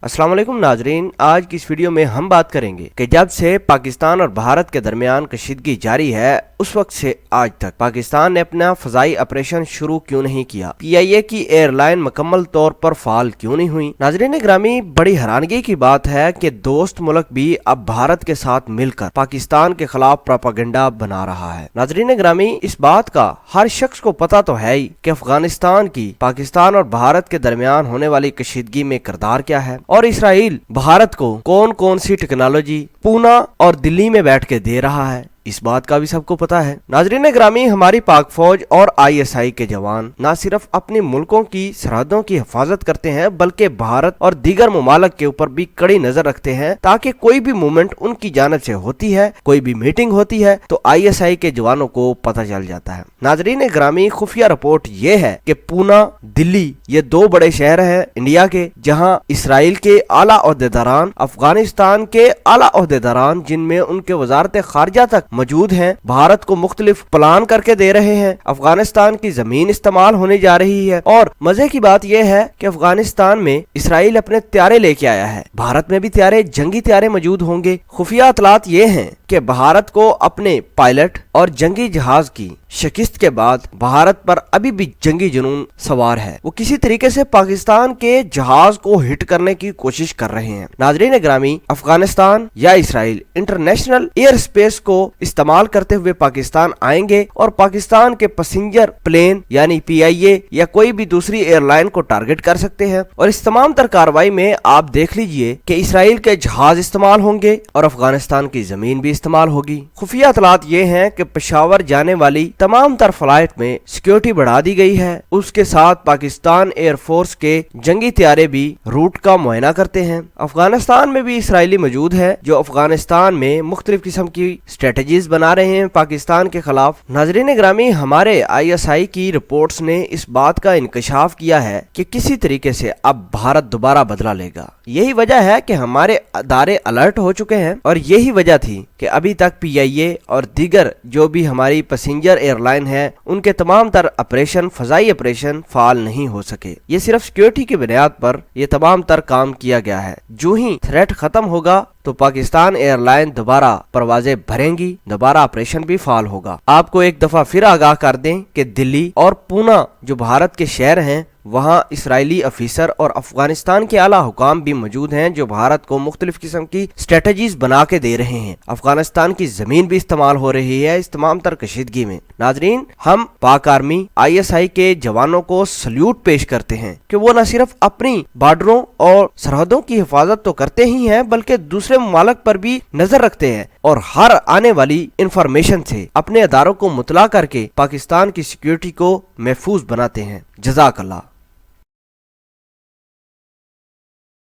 अस्सलाम वालेकुम नाजरीन, आज की इस वीडियो में हम बात करेंगे कि जब से पाकिस्तान और भारत के दरमियान कशीदगी जारी है उस वक्त से आज तक पाकिस्तान ने अपना फजाई ऑपरेशन शुरू क्यों नहीं किया। PIA की एयरलाइन मुकम्मल तौर पर फाल क्यों नहीं हुई। नाजरीन ग्रामी, बड़ी हैरानगी की बात है कि दोस्त मुल्क भी अब भारत के साथ मिलकर पाकिस्तान के खिलाफ प्रोपेगेंडा बना रहा है। नाजरीन ग्रामी, इस बात का हर शख्स को पता तो है ही कि अफगानिस्तान की पाकिस्तान और भारत के दरमियान होने वाली कशीदगी में किरदार क्या है और इसराइल भारत को कौन कौन सी टेक्नोलॉजी पूना और दिल्ली में बैठ के दे रहा है, इस बात का भी सबको पता है। नाजरीन ग्रामी, हमारी पाक फौज और ISI के जवान न सिर्फ अपने मुल्कों की सरहदों की हिफाजत करते हैं बल्कि भारत और दीगर ममालिक के ऊपर भी कड़ी नजर रखते हैं ताकि कोई भी मूवमेंट उनकी जानिब से होती है, कोई भी मीटिंग होती है तो ISI के जवानों को पता चल जाता है। नाजरीन ग्रामी, खुफिया रिपोर्ट ये है कि पूना, दिल्ली ये दो बड़े शहर हैं इंडिया के जहां इसराइल के आला ओहदेदारान, अफगानिस्तान के आला ओहदेदारान जिनमें उनके वजारत खारजा तक मौजूद हैं, भारत को मुख्तलिफ प्लान करके दे रहे हैं। अफगानिस्तान की जमीन इस्तेमाल होने जा रही है और मजे की बात यह है कि अफगानिस्तान में इसराइल अपने त्यारे लेके आया है, भारत में भी त्यारे, जंगी त्यारे मौजूद होंगे। खुफिया इतलात ये हैं कि भारत को अपने पायलट और जंगी जहाज की शिकस्त के बाद भारत पर अभी भी जंगी जुनून सवार है। वो किसी तरीके से पाकिस्तान के जहाज को हिट करने की कोशिश कर रहे हैं। नाजरीन ग्रामी, अफगानिस्तान या इसराइल इंटरनेशनल एयर स्पेस को इस्तेमाल करते हुए पाकिस्तान आएंगे और पाकिस्तान के पैसेंजर प्लेन यानी PIA या कोई भी दूसरी एयरलाइन को टारगेट कर सकते हैं और इस तमाम तर कार्रवाई में आप देख लीजिए कि इसराइल के जहाज इस्तेमाल होंगे और अफगानिस्तान की जमीन भी इस्तेमाल होगी। खुफिया इतलात ये हैं कि पेशावर जाने वाली तमाम तर फ्लाइट में सिक्योरिटी बढ़ा दी गई है। उसके साथ पाकिस्तान एयरफोर्स के जंगी त्यारे भी रूट का मुआयना करते हैं। अफगानिस्तान में भी इसराइली मौजूद है जो अफगानिस्तान में मुख्तलिफ किस्म की स्ट्रेटजीज बना रहे हैं पाकिस्तान के खिलाफ। नाजरीन ग्रामी, हमारे ISI की रिपोर्ट्स ने इस बात का इंकशाफ किया है कि किसी तरीके से अब भारत दोबारा बदला लेगा। यही वजह है कि हमारे अदारे अलर्ट हो चुके हैं और यही वजह थी कि अभी तक PIA और दीगर जो भी हमारी पैसेंजर एयरलाइन है उनके तमाम तर ऑपरेशन, फजाई ऑपरेशन फाल नहीं हो सके। ये सिर्फ सिक्योरिटी की बुनियाद पर ये तमाम तर काम किया गया है। जो ही थ्रेट खत्म होगा तो पाकिस्तान एयरलाइन दोबारा परवाजें भरेंगी, दोबारा ऑपरेशन भी फाल होगा। आपको एक दफा फिर आगाह कर दें कि दिल्ली और पूना जो भारत के शहर हैं वहाँ इसराइली अफीसर और अफगानिस्तान के आला हुकाम भी मौजूद हैं जो भारत को मुख्तलिफ किस्म की स्ट्रेटजीज बना के दे रहे हैं। अफगानिस्तान की जमीन भी इस्तेमाल हो रही है इस तमाम तर कशीदगी में। नाजरीन, हम पाक आर्मी ISI के जवानों को सल्यूट पेश करते हैं कि वो न सिर्फ अपनी बॉर्डरों और सरहदों की हिफाजत तो करते ही हैं बल्कि दूसरे ममालिक पर भी नजर रखते हैं और हर आने वाली इंफॉर्मेशन से अपने अदारों को मुतला करके पाकिस्तान की सिक्योरिटी को महफूज बनाते हैं। जज़ाकल्लाह।